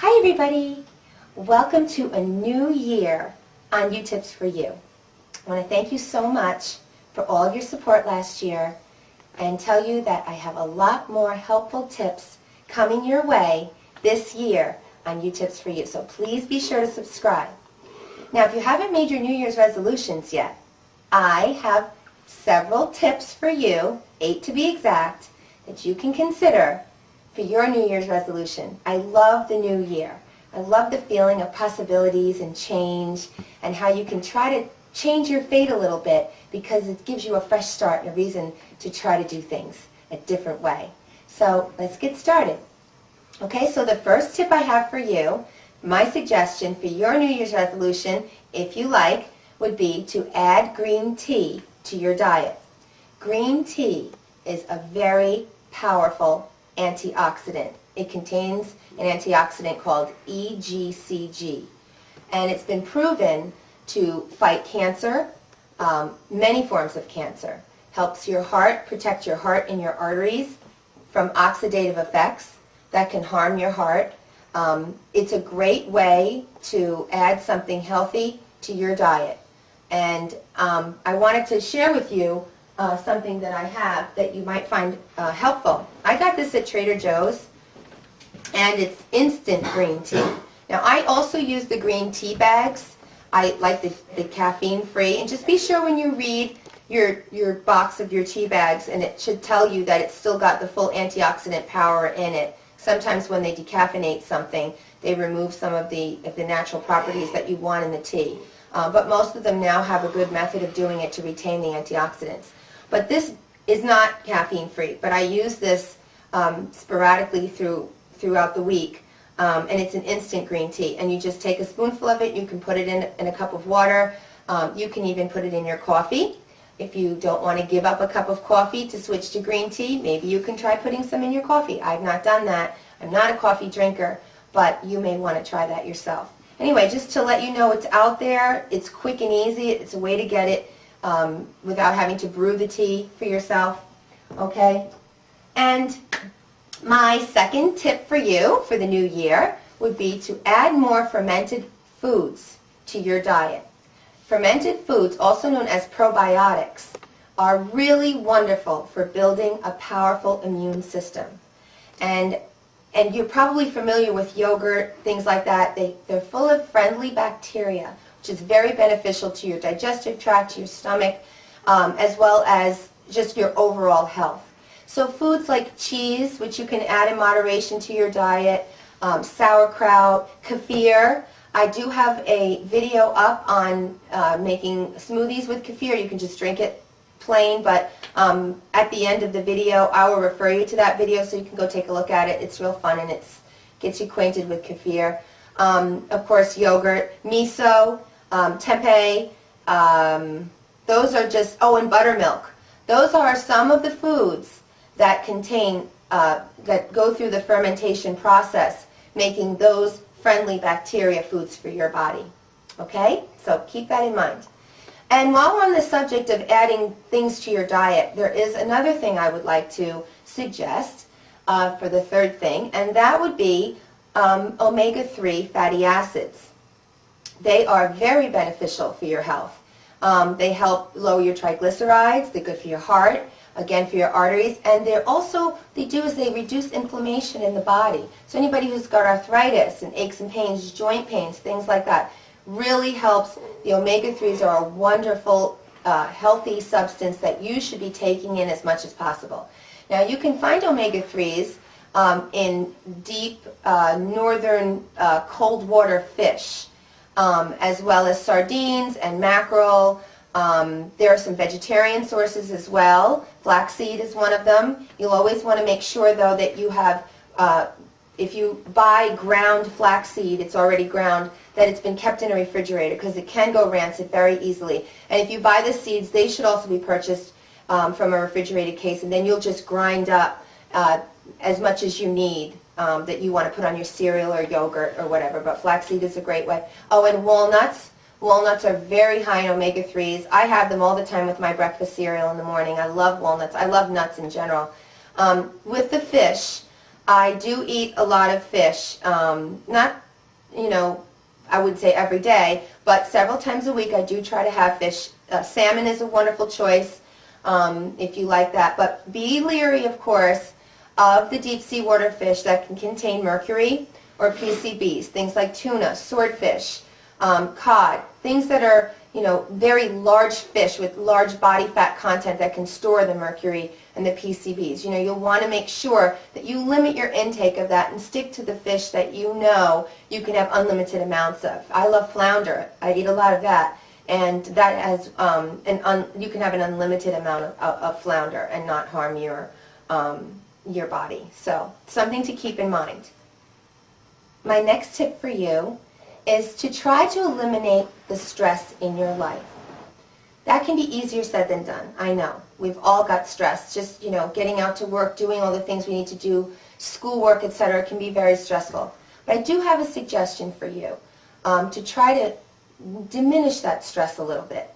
Hi everybody! Welcome to a new year on U-Tips for You. I want to thank you so much for all of your support last year and tell you that I have a lot more helpful tips coming your way this year on U-Tips for You. So please be sure to subscribe. Now if you haven't made your New Year's resolutions yet, I have several tips for you, 8 to be exact, that you can consider for your New Year's resolution. I love the new year. I love the feeling of possibilities and change and how you can try to change your fate a little bit because it gives you a fresh start and a reason to try to do things a different way. So let's get started. Okay, so the first tip I have for you, my suggestion for your New Year's resolution, if you like, would be to add green tea to your diet. Green tea is a very powerful antioxidant. It contains an antioxidant called EGCG, and it's been proven to fight cancer, many forms of cancer. Helps your heart, protect your heart and your arteries from oxidative effects that can harm your heart. It's a great way to add something healthy to your diet. And I wanted to share with you something that I have that you might find helpful. I got this at Trader Joe's, and it's instant green tea. Now I also use the green tea bags. I like the caffeine-free, and just be sure when you read your box of your tea bags, and it should tell you that it's still got the full antioxidant power in it. Sometimes when they decaffeinate something, they remove some of the natural properties that you want in the tea. But most of them now have a good method of doing it to retain the antioxidants. But this is not caffeine-free, but I use this sporadically throughout the week, and it's an instant green tea. And you just take a spoonful of it, you can put it in a cup of water, you can even put it in your coffee. If you don't want to give up a cup of coffee to switch to green tea, maybe you can try putting some in your coffee. I've not done that. I'm not a coffee drinker, but you may want to try that yourself. Anyway, just to let you know it's out there, it's quick and easy, it's a way to get it without having to brew the tea for yourself, okay? And my second tip for you for the new year would be to add more fermented foods to your diet. Fermented foods, also known as probiotics, are really wonderful for building a powerful immune system. And you're probably familiar with yogurt, things like that. They're full of friendly bacteria, which is very beneficial to your digestive tract, to your stomach, as well as just your overall health. So foods like cheese, which you can add in moderation to your diet, sauerkraut, kefir. I do have a video up on making smoothies with kefir. You can just drink it plain, but at the end of the video I will refer you to that video so you can go take a look at it. It's real fun and it gets you acquainted with kefir. Of course, yogurt, miso, tempeh, those are just, and buttermilk. Those are some of the foods that contain, that go through the fermentation process, making those friendly bacteria foods for your body. Okay? So keep that in mind. And while we're on the subject of adding things to your diet, there is another thing I would like to suggest for the third thing, and that would be omega-3 fatty acids. They are very beneficial for your health. They help lower your triglycerides, they're good for your heart, again for your arteries, and they do is they reduce inflammation in the body. So anybody who's got arthritis and aches and pains, joint pains, things like that, really helps. The omega-3s are a wonderful, healthy substance that you should be taking in as much as possible. Now you can find omega-3s in deep northern cold water fish, as well as sardines and mackerel. There are some vegetarian sources as well. Flaxseed is one of them. You'll always want to make sure though that you have, if you buy ground flaxseed, it's already ground, that it's been kept in a refrigerator because it can go rancid very easily. And if you buy the seeds, they should also be purchased from a refrigerated case, and then you'll just grind up as much as you need that you want to put on your cereal or yogurt or whatever. But flaxseed is a great way. Oh, and walnuts. Walnuts are very high in omega-3s. I have them all the time with my breakfast cereal in the morning. I love walnuts. I love nuts in general. With the fish, I do eat a lot of fish, not, I would say every day, but several times a week I do try to have fish. Salmon is a wonderful choice if you like that, but be leery, of course, of the deep sea water fish that can contain mercury or PCBs, things like tuna, swordfish, cod, things that are, very large fish with large body fat content that can store the mercury and the PCBs. You'll want to make sure that you limit your intake of that and stick to the fish that you can have unlimited amounts of. I love flounder. I eat a lot of that. And that has, you can have an unlimited amount of flounder and not harm your body. So, something to keep in mind. My next tip for you is to try to eliminate the stress in your life. That can be easier said than done, I know. We've all got stress. Just, getting out to work, doing all the things we need to do, schoolwork, etc. can be very stressful. But I do have a suggestion for you to try to diminish that stress a little bit.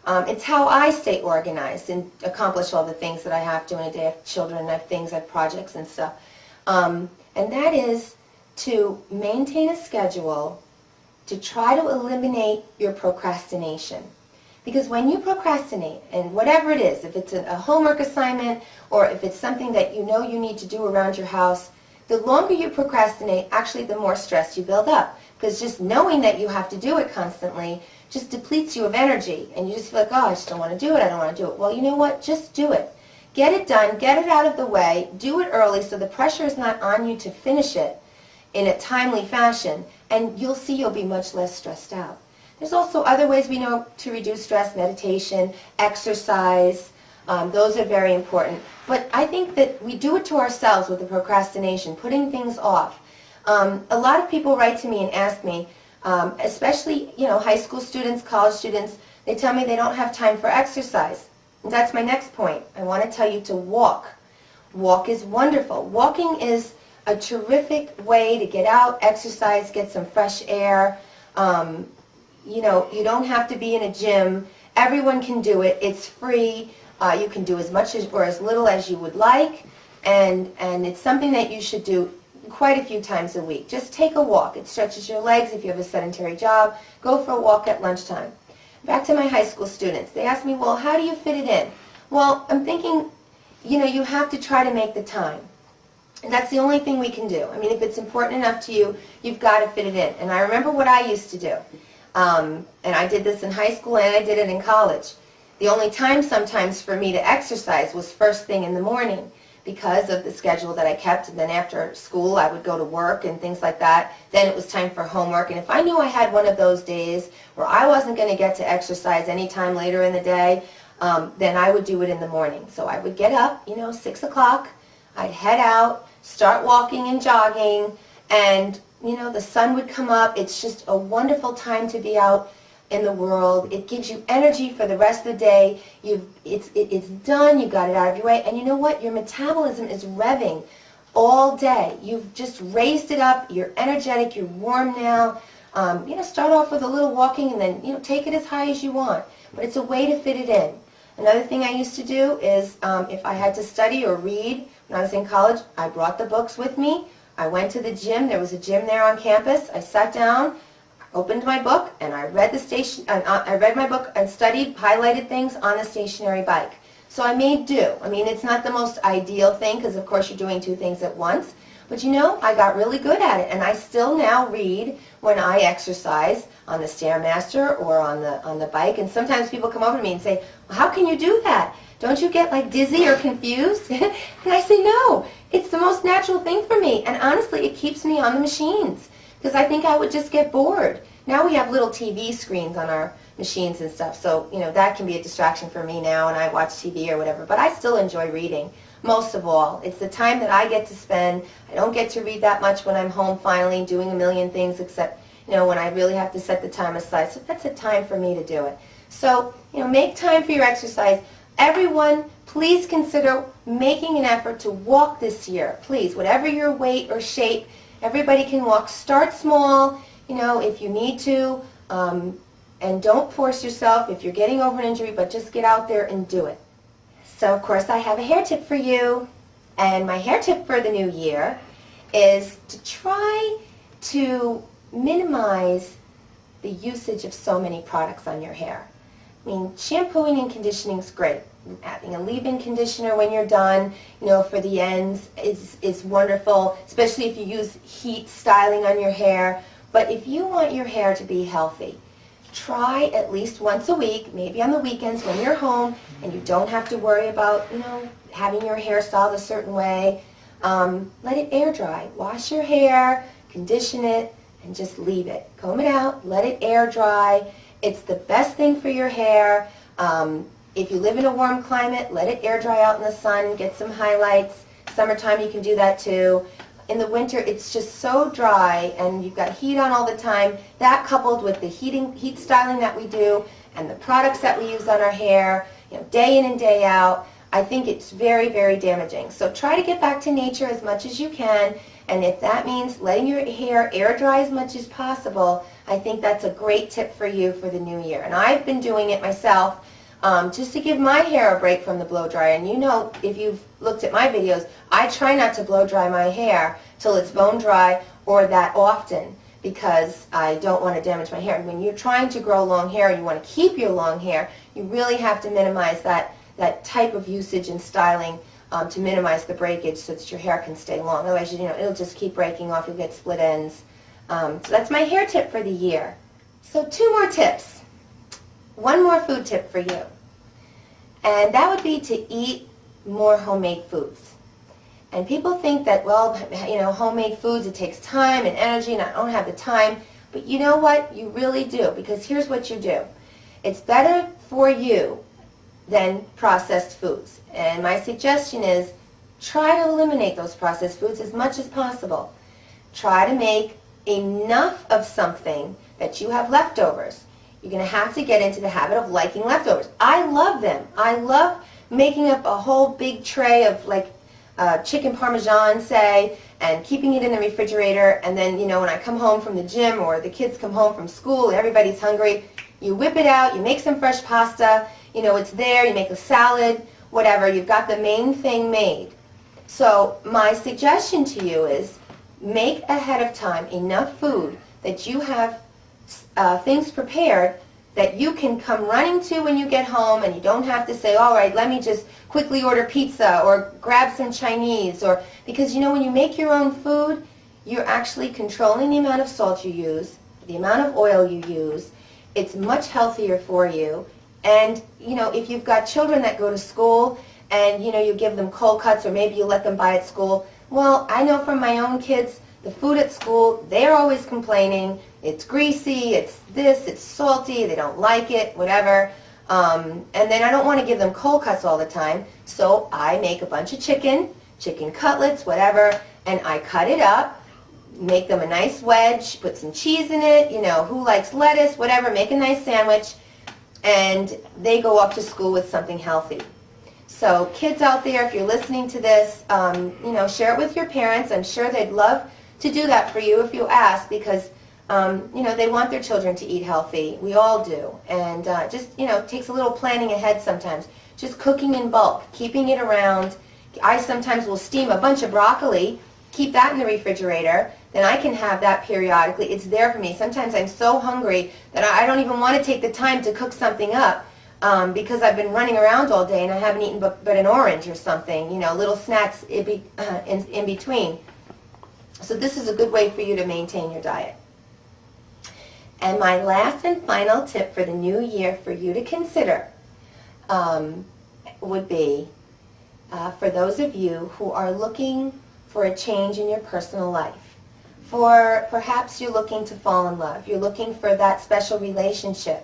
It's how I stay organized and accomplish all the things that I have to in a day. I have children, I have things, I have projects and stuff. And that is to maintain a schedule to try to eliminate your procrastination. Because when you procrastinate, and whatever it is, if it's a homework assignment or if it's something that you need to do around your house, the longer you procrastinate, actually the more stress you build up. Because just knowing that you have to do it constantly just depletes you of energy. And you just feel like, oh, I just don't want to do it, I don't want to do it. Well, you know what? Just do it. Get it done, get it out of the way, do it early so the pressure is not on you to finish it in a timely fashion, and you'll see you'll be much less stressed out. There's also other ways we know to reduce stress: meditation, exercise. Those are very important. But I think that we do it to ourselves with the procrastination, putting things off. A lot of people write to me and ask me, especially high school students, college students, they tell me they don't have time for exercise. And that's my next point. I want to tell you to walk. Walk is wonderful. Walking is a terrific way to get out, exercise, get some fresh air. You don't have to be in a gym. Everyone can do it. It's free. You can do as much or as little as you would like, and it's something that you should do quite a few times a week. Just take a walk. It stretches your legs. If you have a sedentary job, go for a walk at lunchtime. Back to my high school students. They ask me, well, how do you fit it in? Well, I'm thinking, you have to try to make the time. And that's the only thing we can do. I mean, if it's important enough to you, you've got to fit it in. And I remember what I used to do. And I did this in high school and I did it in college. The only time sometimes for me to exercise was first thing in the morning because of the schedule that I kept. And then after school, I would go to work and things like that. Then it was time for homework. And if I knew I had one of those days where I wasn't going to get to exercise any time later in the day, then I would do it in the morning. So I would get up, 6 o'clock. I'd head out, start walking and jogging, and the sun would come up. It's just a wonderful time to be out in the world. It gives you energy for the rest of the day. It's done. You got it out of your way. And you know what? Your metabolism is revving all day. You've just raised it up. You're energetic. You're warm now. Start off with a little walking and then, take it as high as you want. But it's a way to fit it in. Another thing I used to do is if I had to study or read when I was in college, I brought the books with me. I went to the gym. There was a gym there on campus. I sat down, opened my book, and I read I read my book and studied, highlighted things on the stationary bike. So I made do. I mean, it's not the most ideal thing because, of course, you're doing two things at once. But I got really good at it, and I still now read when I exercise on the Stairmaster or on the bike. And sometimes people come over to me and say, well, how can you do that? Don't you get dizzy or confused? And I say, no, it's the most natural thing for me. And honestly, it keeps me on the machines because I think I would just get bored. Now we have little TV screens on our machines and stuff, so that can be a distraction for me now, and I watch TV or whatever. But I still enjoy reading. Most of all, it's the time that I get to spend. I don't get to read that much when I'm home finally doing a million things except, when I really have to set the time aside. So that's a time for me to do it. So, make time for your exercise. Everyone, please consider making an effort to walk this year. Please, whatever your weight or shape, everybody can walk. Start small, if you need to, and don't force yourself if you're getting over an injury, but just get out there and do it. So, of course, I have a hair tip for you. And my hair tip for the new year is to try to minimize the usage of so many products on your hair. I mean, shampooing and conditioning is great. Having a leave-in conditioner when you're done, for the ends is wonderful, especially if you use heat styling on your hair. But if you want your hair to be healthy, try at least once a week, maybe on the weekends when you're home and you don't have to worry about, having your hair styled a certain way. Let it air dry. Wash your hair, condition it, and just leave it. Comb it out, let it air dry. It's the best thing for your hair. If you live in a warm climate, let it air dry out in the sun, get some highlights. Summertime you can do that too. In the winter it's just so dry and you've got heat on all the time. That coupled with the heat styling that we do and the products that we use on our hair, day in and day out, I think it's very, very damaging. So try to get back to nature as much as you can, and if that means letting your hair air dry as much as possible, I think that's a great tip for you for the new year. And I've been doing it myself just to give my hair a break from the blow dryer. And if you've looked at my videos, I try not to blow dry my hair till it's bone dry or that often because I don't want to damage my hair. When you're trying to grow long hair and you want to keep your long hair, you really have to minimize that type of usage and styling to minimize the breakage so that your hair can stay long. Otherwise, it'll just keep breaking off. You'll get split ends. So that's my hair tip for the year. So 2 more tips. 1 more food tip for you. And that would be to eat more homemade foods. And people think that, well, homemade foods, it takes time and energy, and I don't have the time. But you know what? You really do, because here's what you do. It's better for you than processed foods. And my suggestion is try to eliminate those processed foods as much as possible. Try to make enough of something that you have leftovers. You're going to have to get into the habit of liking leftovers. I love them. I love making up a whole big tray of chicken parmesan, say, and keeping it in the refrigerator. And then, when I come home from the gym or the kids come home from school, everybody's hungry, you whip it out, you make some fresh pasta, it's there, you make a salad, whatever, you've got the main thing made. So my suggestion to you is make ahead of time enough food that you have things prepared that you can come running to when you get home, and you don't have to say, all right, let me just quickly order pizza or grab some Chinese, because when you make your own food, you're actually controlling the amount of salt you use, the amount of oil you use. It's much healthier for you. And if you've got children that go to school and you give them cold cuts, or maybe you let them buy at school, well, I know from my own kids, the food at school, they're always complaining. It's greasy, it's this, it's salty, they don't like it, whatever. And then I don't want to give them cold cuts all the time, so I make a bunch of chicken cutlets, whatever, and I cut it up, make them a nice wedge, put some cheese in it, who likes lettuce, whatever, make a nice sandwich, and they go off to school with something healthy. So kids out there, if you're listening to this, share it with your parents. I'm sure they'd love to do that for you if you ask, because they want their children to eat healthy. We all do. And it takes a little planning ahead sometimes. Just cooking in bulk, keeping it around. I sometimes will steam a bunch of broccoli, keep that in the refrigerator, then I can have that periodically. It's there for me. Sometimes I'm so hungry that I don't even want to take the time to cook something up because I've been running around all day and I haven't eaten but an orange or something, little snacks in between. So this is a good way for you to maintain your diet. And my last and final tip for the new year for you to consider would be for those of you who are looking for a change in your personal life. For perhaps you're looking to fall in love. You're looking for that special relationship.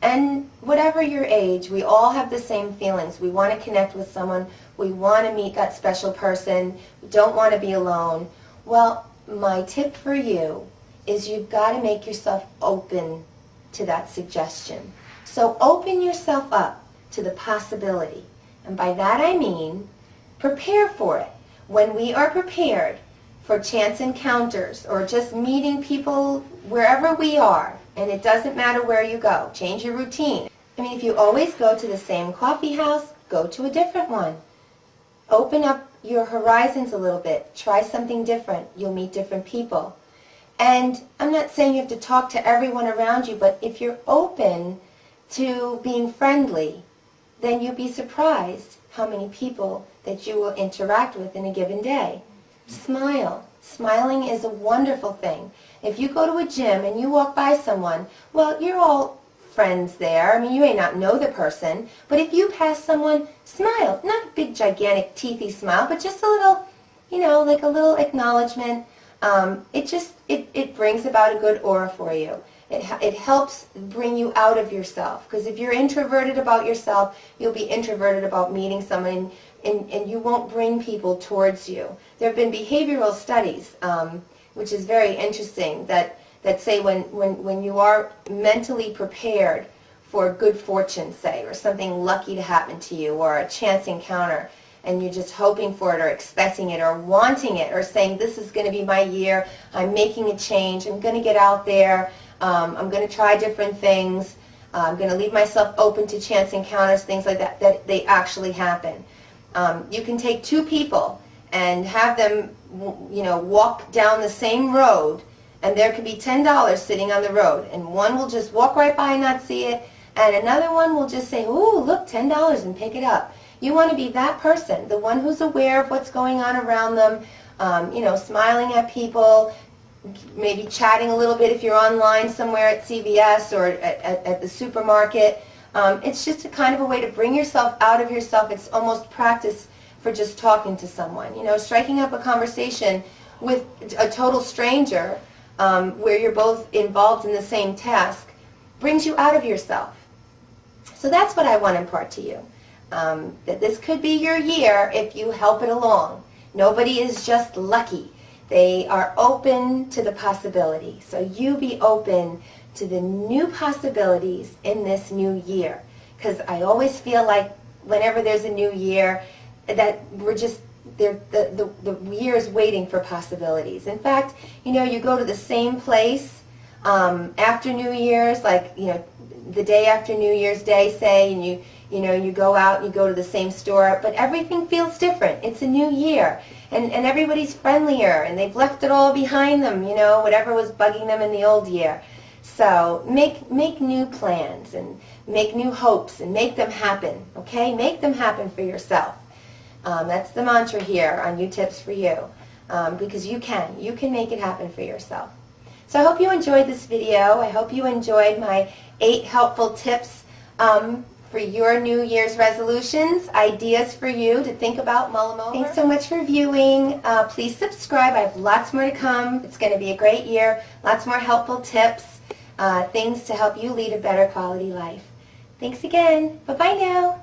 And whatever your age, we all have the same feelings. We want to connect with someone. We want to meet that special person. We don't want to be alone. Well, my tip for you is you've got to make yourself open to that suggestion. So open yourself up to the possibility. And by that I mean prepare for it. When we are prepared for chance encounters or just meeting people wherever we are, and it doesn't matter where you go, change your routine. I mean, if you always go to the same coffee house, go to a different one. Open up your horizons a little bit. Try something different. You'll meet different people. And I'm not saying you have to talk to everyone around you, but if you're open to being friendly, then you'll be surprised how many people that you will interact with in a given day. Smile. Smiling is a wonderful thing. If you go to a gym and you walk by someone, well, you're all friends there. I mean, you may not know the person, but if you pass someone, smile. Not a big, gigantic, teethy smile, but just a little, like a little acknowledgement. It brings about a good aura for you. It helps bring you out of yourself, because if you're introverted about yourself, you'll be introverted about meeting someone, and you won't bring people towards you. There have been behavioral studies, which is very interesting, that say when you are mentally prepared for good fortune, say, or something lucky to happen to you, or a chance encounter, and you're just hoping for it or expecting it or wanting it or saying, this is going to be my year, I'm making a change, I'm going to get out there, I'm going to try different things, I'm going to leave myself open to chance encounters, things like that, that they actually happen. You can take two people and have them, walk down the same road, and there could be $10 sitting on the road, and one will just walk right by and not see it, and another one will just say, ooh, look, $10, and pick it up. You want to be that person, the one who's aware of what's going on around them, smiling at people, maybe chatting a little bit if you're online somewhere at CVS or at the supermarket. It's just a kind of a way to bring yourself out of yourself. It's almost practice for just talking to someone. Striking up a conversation with a total stranger where you're both involved in the same task brings you out of yourself. So that's what I want to impart to you. That this could be your year if you help it along. Nobody is just lucky. They are open to the possibility. So you be open to the new possibilities in this new year. Because I always feel like whenever there's a new year, that we're just, the year is waiting for possibilities. In fact, you go to the same place after New Year's, like, the day after New Year's Day, say, and you go out and you go to the same store, but everything feels different. It's a new year, and everybody's friendlier, and they've left it all behind them, whatever was bugging them in the old year. So make new plans and make new hopes and make them happen, okay? Make them happen for yourself. That's the mantra here on U-Tips for You, because you can make it happen for yourself. So I hope you enjoyed this video. I hope you enjoyed my 8 helpful tips for your New Year's resolutions, ideas for you to think about, mull them over. Thanks so much for viewing. Please subscribe. I have lots more to come. It's going to be a great year. Lots more helpful tips, things to help you lead a better quality life. Thanks again. Bye-bye now.